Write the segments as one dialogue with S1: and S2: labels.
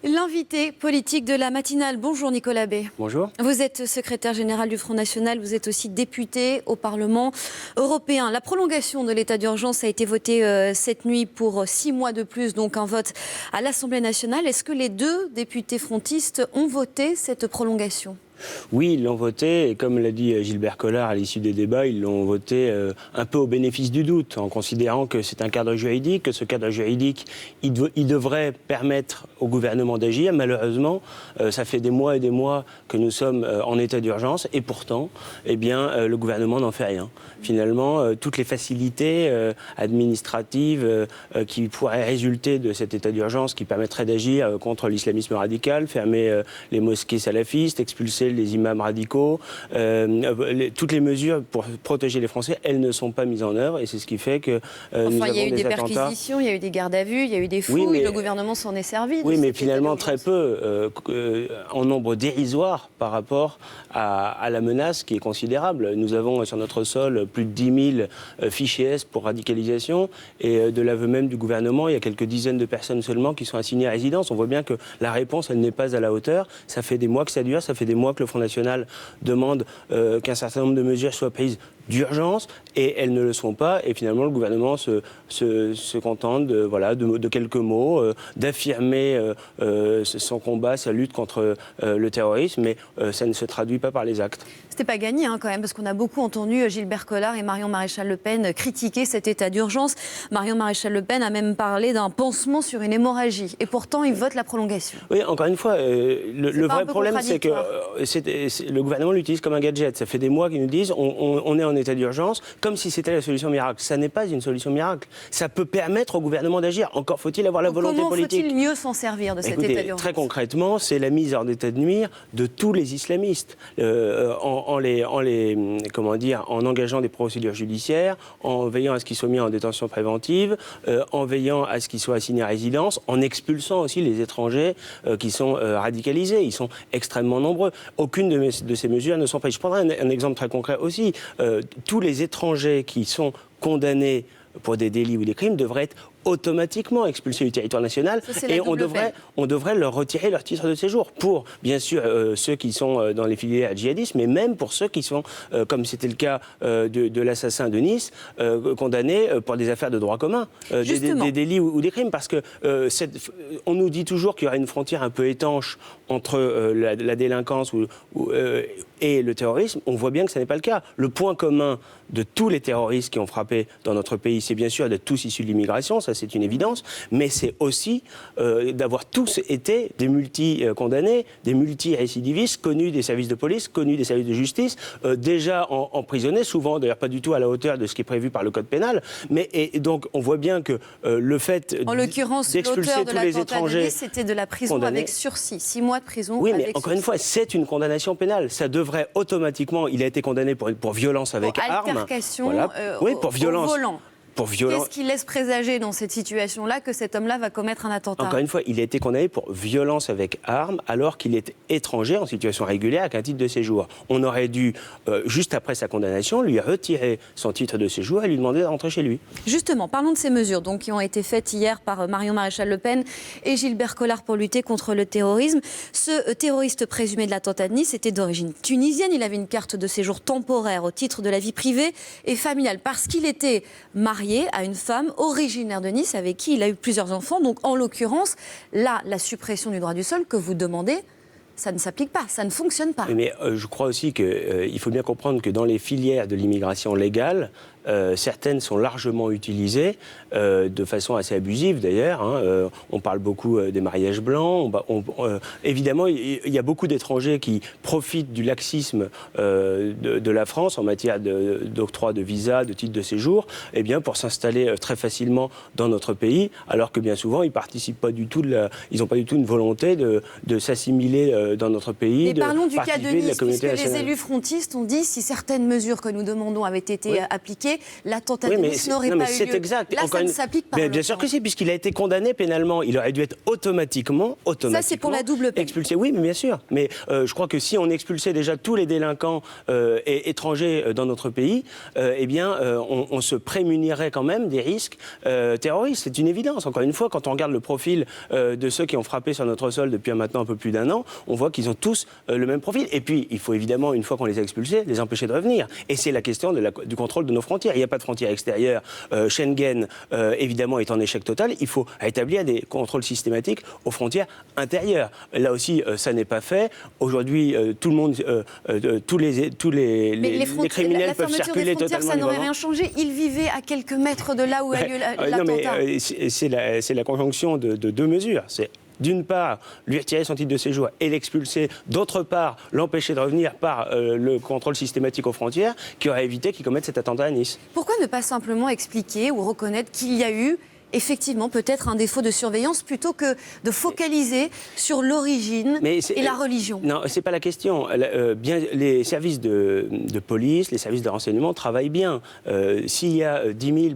S1: L'invité politique de la matinale. Bonjour Nicolas Bay.
S2: Bonjour.
S1: Vous êtes secrétaire général du Front National, vous êtes aussi député au Parlement européen. La prolongation de l'état d'urgence a été votée cette nuit pour 6 mois de plus, donc un vote à l'Assemblée nationale. Est-ce que les deux députés frontistes ont voté cette prolongation ?
S2: Oui, ils l'ont voté, et comme l'a dit Gilbert Collard à l'issue des débats, ils l'ont voté un peu au bénéfice du doute, en considérant que c'est un cadre juridique, que ce cadre juridique, il devrait permettre au gouvernement d'agir. Malheureusement, ça fait des mois et des mois que nous sommes en état d'urgence, et pourtant, le gouvernement n'en fait rien. Finalement, toutes les facilités administratives qui pourraient résulter de cet état d'urgence, qui permettrait d'agir contre l'islamisme radical, fermer les mosquées salafistes, expulser les imams radicaux, toutes les mesures pour protéger les Français, elles ne sont pas mises en œuvre, et c'est ce qui fait que nous avons des attentats.
S1: Il y a eu des perquisitions, il y a eu des gardes à vue, il y a eu des fouilles, le gouvernement s'en est servi.
S2: Oui, mais finalement très peu, en nombre dérisoire par rapport à la menace qui est considérable. Nous avons sur notre sol plus de 10 000 fichiers S pour radicalisation, et de l'aveu même du gouvernement, il y a quelques dizaines de personnes seulement qui sont assignées à résidence. On voit bien que la réponse, elle n'est pas à la hauteur. Ça fait des mois que ça dure, ça fait des mois que le Front National demande qu'un certain nombre de mesures soient prises d'urgence, et elles ne le sont pas, et finalement le gouvernement se contente de quelques mots, d'affirmer son combat, sa lutte contre le terrorisme, mais ça ne se traduit pas par les actes.
S1: C'était pas gagné quand même, parce qu'on a beaucoup entendu Gilbert Collard et Marion Maréchal Le Pen critiquer cet état d'urgence. Marion Maréchal Le Pen a même parlé d'un pansement sur une hémorragie, et pourtant il vote la prolongation.
S2: Oui, encore une fois, le vrai problème, c'est que le gouvernement l'utilise comme un gadget. Ça fait des mois qu'ils nous disent on est en état d'urgence, comme si c'était la solution miracle. Ça n'est pas une solution miracle. Ça peut permettre au gouvernement d'agir. Encore faut-il avoir la volonté politique.
S1: Comment faut-il mieux s'en servir de cet état d'urgence ?
S2: Très concrètement, c'est la mise hors d'état de nuire de tous les islamistes, en engageant des procédures judiciaires, en veillant à ce qu'ils soient mis en détention préventive, en veillant à ce qu'ils soient assignés à résidence, en expulsant aussi les étrangers qui sont radicalisés. Ils sont extrêmement nombreux. Aucune de ces mesures ne sont prises. Je prendrai un exemple très concret aussi. Tous les étrangers qui sont condamnés pour des délits ou des crimes devraient être automatiquement expulsés du territoire national, et on devrait leur retirer leur titre de séjour pour, bien sûr, ceux qui sont dans les filières djihadistes, mais même pour ceux qui sont, comme c'était le cas de l'assassin de Nice, condamnés pour des affaires de droit commun, des délits ou des crimes, parce que on nous dit toujours qu'il y aura une frontière un peu étanche entre la délinquance et le terrorisme. On voit bien que ce n'est pas le cas. Le point commun de tous les terroristes qui ont frappé dans notre pays, c'est bien sûr d'être tous issus de l'immigration, ça c'est une évidence, mais c'est aussi d'avoir tous été des multi-condamnés, des multi-récidivistes, connus des services de police, connus des services de justice, déjà emprisonnés, souvent d'ailleurs pas du tout à la hauteur de ce qui est prévu par le code pénal, et donc on voit bien que le fait d'expulser tous les étrangers...
S1: C'était de la prison condamnés avec sursis, 6 mois de prison.
S2: Oui, mais encore une fois, c'est une condamnation pénale. Ça devrait automatiquement... Il a été condamné pour violence avec arme.
S1: Oui, pour violence.
S2: Au volant.
S1: Qu'est-ce qui laisse présager dans cette situation-là que cet homme-là va commettre un attentat ?
S2: Encore une fois, il a été condamné pour violence avec arme alors qu'il est étranger en situation régulière avec un titre de séjour. On aurait dû, juste après sa condamnation, lui retirer son titre de séjour et lui demander de rentrer chez lui.
S1: Justement, parlons de ces mesures qui ont été faites hier par Marion Maréchal Le Pen et Gilbert Collard pour lutter contre le terrorisme. Ce terroriste présumé de l'attentat de Nice était d'origine tunisienne. Il avait une carte de séjour temporaire au titre de la vie privée et familiale parce qu'il était marié à une femme originaire de Nice avec qui il a eu plusieurs enfants. Donc en l'occurrence, là, la suppression du droit du sol que vous demandez, ça ne s'applique pas, ça ne fonctionne pas.
S2: Mais je crois aussi qu'il faut bien comprendre que dans les filières de l'immigration légale, certaines sont largement utilisées, de façon assez abusive d'ailleurs. On parle beaucoup des mariages blancs. Évidemment, il y a beaucoup d'étrangers qui profitent du laxisme de la France en matière d'octroi de visa, de titre de séjour, pour s'installer très facilement dans notre pays, alors que bien souvent, ils participent pas du tout ils n'ont pas du tout une volonté de s'assimiler dans notre pays.
S1: Mais parlons du cas de Nice, puisque les élus frontistes ont dit si certaines mesures que nous demandons avaient été appliquées, juillet, l'attentat de Nice n'aurait pas eu lieu.
S2: C'est exact.
S1: Là, ça ne s'applique pas.
S2: Mais bien sûr que si, puisqu'il a été condamné pénalement. Il aurait dû être automatiquement
S1: ça, c'est pour la double peine.
S2: expulsé. Oui, mais bien sûr. Mais je crois que si on expulsait déjà tous les délinquants étrangers dans notre pays, eh bien, on se prémunirait quand même des risques terroristes. C'est une évidence. Encore une fois, quand on regarde le profil de ceux qui ont frappé sur notre sol depuis maintenant un peu plus d'un an, on voit qu'ils ont tous le même profil. Et puis, il faut évidemment, une fois qu'on les a expulsés, les empêcher de revenir. Et c'est la question du contrôle de nos frontières. Il n'y a pas de frontières extérieures. Schengen, évidemment, est en échec total. Il faut établir des contrôles systématiques aux frontières intérieures. Là aussi, ça n'est pas fait. Aujourd'hui, tout le monde, tous les criminels peuvent circuler totalement.
S1: Ça n'aurait rien changé. Ils vivaient à quelques mètres de là où a lieu l'attentat.
S2: C'est la conjonction de deux mesures. C'est d'une part, lui retirer son titre de séjour et l'expulser. D'autre part, l'empêcher de revenir par le contrôle systématique aux frontières qui aurait évité qu'il commette cet attentat à Nice.
S1: Pourquoi ne pas simplement expliquer ou reconnaître qu'il y a eu effectivement peut-être un défaut de surveillance plutôt que de focaliser sur l'origine et la religion?
S2: Non, c'est pas la question. Les services de police, les services de renseignement travaillent bien. S'il y a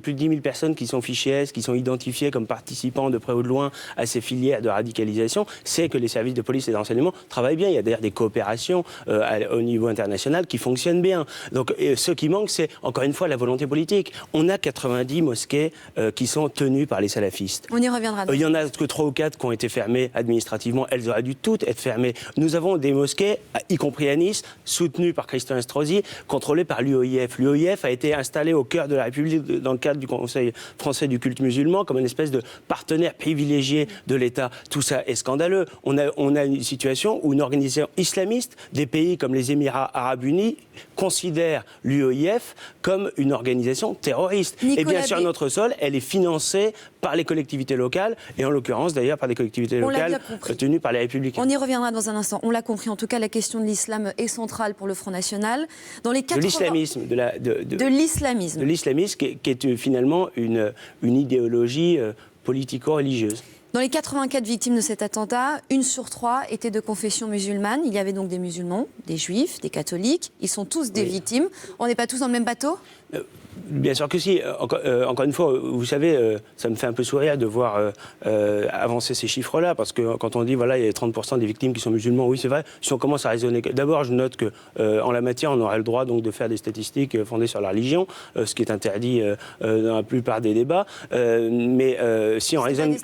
S2: plus de 10 000 personnes qui sont fichées S, qui sont identifiées comme participants de près ou de loin à ces filières de radicalisation, c'est que les services de police et de renseignement travaillent bien. Il y a d'ailleurs des coopérations au niveau international qui fonctionnent bien. Donc ce qui manque, c'est encore une fois la volonté politique. On a 90 mosquées qui sont tenues par les salafistes.
S1: On y reviendra.
S2: Il y en a que 3 ou 4 qui ont été fermées administrativement. Elles auraient dû toutes être fermées. Nous avons des mosquées, y compris à Nice, soutenues par Christian Estrosi, contrôlées par l'UOIF. L'UOIF a été installé au cœur de la République dans le cadre du Conseil français du culte musulman comme une espèce de partenaire privilégié de l'État. Tout ça est scandaleux. On a une situation où une organisation islamiste des pays comme les Émirats arabes unis considère l'UOIF comme une organisation terroriste. Et bien sur notre sol, elle est financée par les collectivités locales, et en l'occurrence d'ailleurs par des collectivités locales tenues par les Républicains.
S1: On y reviendra dans un instant. On l'a compris, en tout cas la question de l'islam est centrale pour le Front National. Dans les 80...
S2: De l'islamisme.
S1: De l'islamisme.
S2: De l'islamisme qui est finalement une idéologie politico-religieuse.
S1: Dans les 84 victimes de cet attentat, 1 sur 3 étaient de confession musulmane. Il y avait donc des musulmans, des juifs, des catholiques. Ils sont tous des victimes. On n'est pas tous dans le même bateau ?
S2: Bien sûr que si. Encore une fois, vous savez, ça me fait un peu sourire de voir avancer ces chiffres-là, parce que quand on dit, voilà, il y a 30% des victimes qui sont musulmans, oui, c'est vrai. Si on commence à raisonner... D'abord, je note qu'en la matière, on aurait le droit donc, de faire des statistiques fondées sur la religion, ce qui est interdit dans la plupart des débats. Mais si on raisonne...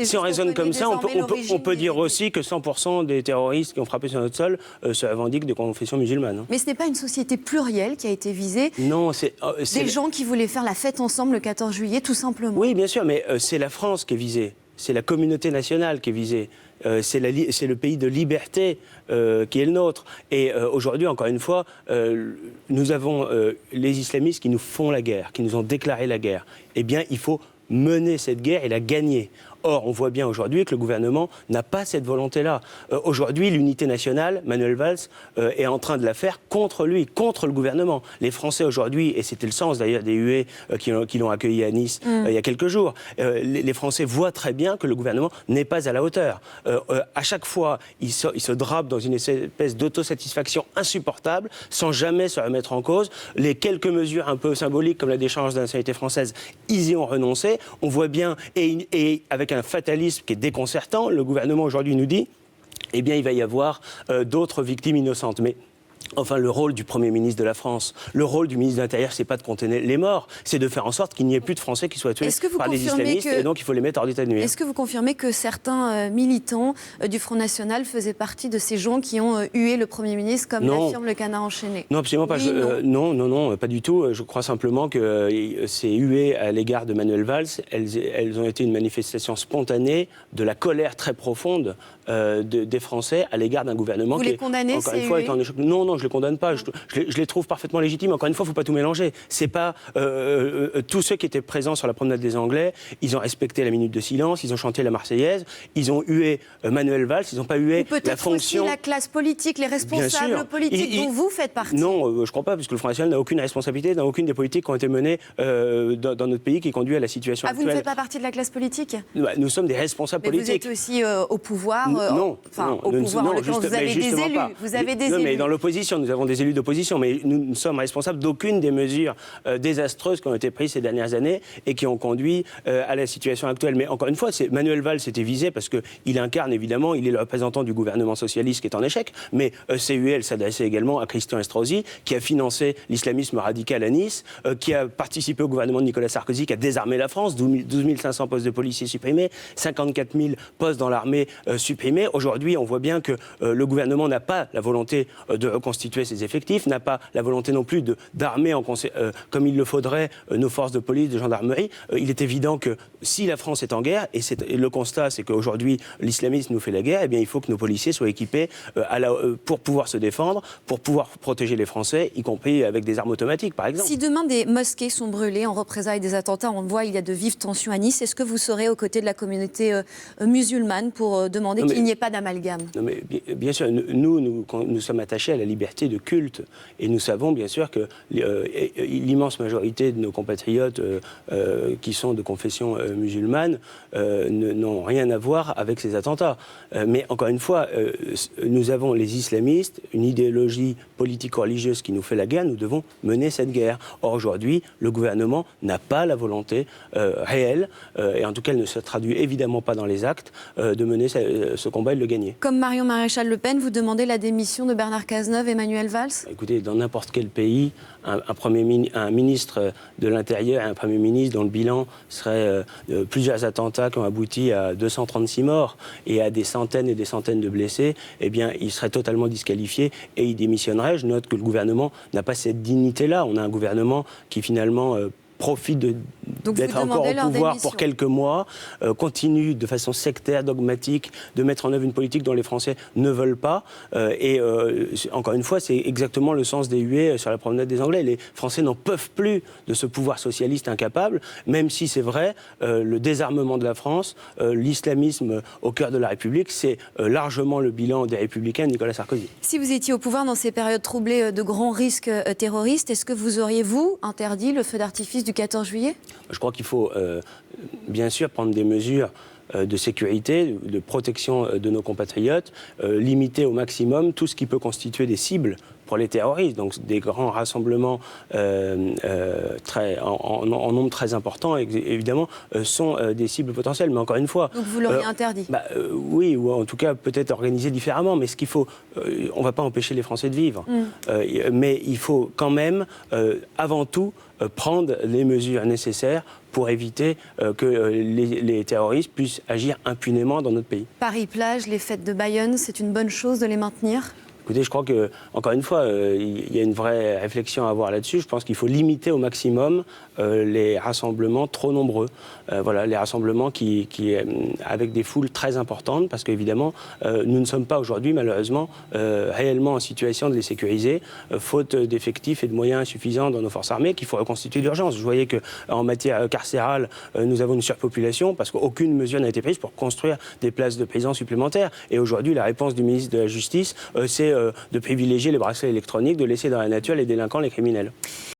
S2: Si on raisonne comme ça, on peut dire aussi que 100% des terroristes qui ont frappé sur notre sol se revendiquent de confession musulmane.
S1: Mais ce n'est pas une société plurielle qui a été visée.
S2: Non,
S1: des gens qui voulaient faire la fête ensemble le 14 juillet, tout simplement.
S2: Oui, bien sûr, mais c'est la France qui est visée. C'est la communauté nationale qui est visée. C'est le pays de liberté qui est le nôtre. Et aujourd'hui, encore une fois, nous avons les islamistes qui nous font la guerre, qui nous ont déclaré la guerre. Eh bien, il faut mener cette guerre et la gagner. Or, on voit bien aujourd'hui que le gouvernement n'a pas cette volonté-là. Aujourd'hui, l'unité nationale, Manuel Valls, est en train de la faire contre lui, contre le gouvernement. Les Français aujourd'hui, et c'était le sens d'ailleurs des huées qui l'ont accueilli à Nice il y a quelques jours, les Français voient très bien que le gouvernement n'est pas à la hauteur. À chaque fois, il se drape dans une espèce d'autosatisfaction insupportable, sans jamais se remettre en cause. Les quelques mesures un peu symboliques, comme la décharge de la nationalité française, ils y ont renoncé. On voit bien, et avec un fatalisme qui est déconcertant, le gouvernement aujourd'hui nous dit, eh bien il va y avoir d'autres victimes innocentes. Mais enfin, le rôle du Premier ministre de la France, le rôle du ministre de l'Intérieur, c'est pas de contenir les morts, c'est de faire en sorte qu'il n'y ait plus de Français qui soient tués par des islamistes, et donc il faut les mettre hors d'état de nuire.
S1: Est-ce que vous confirmez que certains militants du Front National faisaient partie de ces gens qui ont hué le Premier ministre, comme l'affirme le Canard enchaîné?
S2: Non, absolument pas.
S1: Oui,
S2: non, pas du tout. Je crois simplement que ces huées à l'égard de Manuel Valls, elles ont été une manifestation spontanée de la colère très profonde des Français à l'égard d'un gouvernement
S1: vous
S2: qui,
S1: les condamnez,
S2: encore une fois, est en échec. Non, je ne les condamne pas. Je les trouve parfaitement légitimes. Encore une fois, il ne faut pas tout mélanger. C'est pas tous ceux qui étaient présents sur la promenade des Anglais, ils ont respecté la minute de silence, ils ont chanté la Marseillaise, ils ont hué Manuel Valls, ils n'ont pas hué la fonction.
S1: Aussi la classe politique, les responsables politiques dont vous faites partie.
S2: Non, je ne crois pas, puisque le Front National n'a aucune responsabilité dans aucune des politiques qui ont été menées dans notre pays qui conduit à la situation actuelle.
S1: Vous ne faites pas partie de la classe politique?
S2: Nous sommes des responsables politiques.
S1: Vous êtes aussi au pouvoir.
S2: Non,
S1: au pouvoir, en l'occurrence, vous avez des élus. Vous avez des élus.
S2: Mais dans l'opposition. d'opposition, nous avons des élus d'opposition, mais nous ne sommes responsables d'aucune des mesures désastreuses qui ont été prises ces dernières années et qui ont conduit à la situation actuelle. Mais encore une fois, Manuel Valls était visé parce qu'il incarne évidemment, il est le représentant du gouvernement socialiste qui est en échec, mais CUL s'adressait également à Christian Estrosi, qui a financé l'islamisme radical à Nice, qui a participé au gouvernement de Nicolas Sarkozy, qui a désarmé la France, 12 500 postes de policiers supprimés, 54 000 postes dans l'armée supprimés. Aujourd'hui, on voit bien que le gouvernement n'a pas la volonté de reconstituer ses effectifs, n'a pas la volonté non plus d'armer comme il le faudrait nos forces de police, de gendarmerie. Il est évident que si la France est en guerre, et le constat c'est qu'aujourd'hui l'islamisme nous fait la guerre, eh bien il faut que nos policiers soient équipés pour pouvoir se défendre, pour pouvoir protéger les Français, y compris avec des armes automatiques par exemple.
S1: Si demain des mosquées sont brûlées en représailles des attentats, on le voit, il y a de vives tensions à Nice, est-ce que vous serez aux côtés de la communauté musulmane pour demander qu'il n'y ait pas d'amalgame?
S2: Non mais bien sûr, nous sommes attachés à la liberté de culte et nous savons bien sûr que l'immense majorité de nos compatriotes qui sont de confession musulmane n'ont rien à voir avec ces attentats. Mais encore une fois, nous avons les islamistes, une idéologie politico-religieuse qui nous fait la guerre, nous devons mener cette guerre. Or aujourd'hui, le gouvernement n'a pas la volonté réelle, et en tout cas elle ne se traduit évidemment pas dans les actes, de mener ce combat et de le gagner.
S1: Comme Marion Maréchal Le Pen, vous demandez la démission de Bernard Cazeneuve et Emmanuel Valls?
S2: Écoutez, dans n'importe quel pays, un ministre de l'Intérieur et un Premier ministre dont le bilan serait plusieurs attentats qui ont abouti à 236 morts et à des centaines et des centaines de blessés, eh bien, il serait totalement disqualifié et il démissionnerait. Je note que le gouvernement n'a pas cette dignité-là. On a un gouvernement qui finalement profite d'être encore au pouvoir pour quelques mois, continue de façon sectaire, dogmatique, de mettre en œuvre une politique dont les Français ne veulent pas. Encore une fois, c'est exactement le sens des huées sur la promenade des Anglais. Les Français n'en peuvent plus de ce pouvoir socialiste incapable, même si c'est vrai, le désarmement de la France, l'islamisme au cœur de la République, c'est largement le bilan des Républicains de Nicolas Sarkozy.
S1: Si vous étiez au pouvoir dans ces périodes troublées de grands risques terroristes, est-ce que vous auriez, vous, interdit le feu d'artifice du 14 juillet?
S2: Je crois qu'il faut bien sûr prendre des mesures de sécurité, de protection de nos compatriotes, limiter au maximum tout ce qui peut constituer des cibles pour les terroristes, donc des grands rassemblements en nombre très important, évidemment, sont des cibles potentielles. Mais encore une fois...
S1: Donc vous l'auriez interdit?
S2: Oui, ou en tout cas peut-être organisé différemment, mais ce qu'il faut... on ne va pas empêcher les Français de vivre. Mais il faut quand même, avant tout, prendre les mesures nécessaires pour éviter que les terroristes puissent agir impunément dans notre pays.
S1: Paris-Plage, les fêtes de Bayonne, c'est une bonne chose de les maintenir?
S2: Écoutez, je crois que, encore une fois, il y a une vraie réflexion à avoir là-dessus. Je pense qu'il faut limiter au maximum les rassemblements trop nombreux. Voilà, les rassemblements avec des foules très importantes, parce qu'évidemment, nous ne sommes pas aujourd'hui, malheureusement, réellement en situation de les sécuriser, faute d'effectifs et de moyens insuffisants dans nos forces armées, qu'il faut reconstituer d'urgence. Je voyais qu'en matière carcérale, nous avons une surpopulation, parce qu'aucune mesure n'a été prise pour construire des places de prison supplémentaires. Et aujourd'hui, la réponse du ministre de la Justice, c'est de privilégier les bracelets électroniques, de laisser dans la nature les délinquants, les criminels.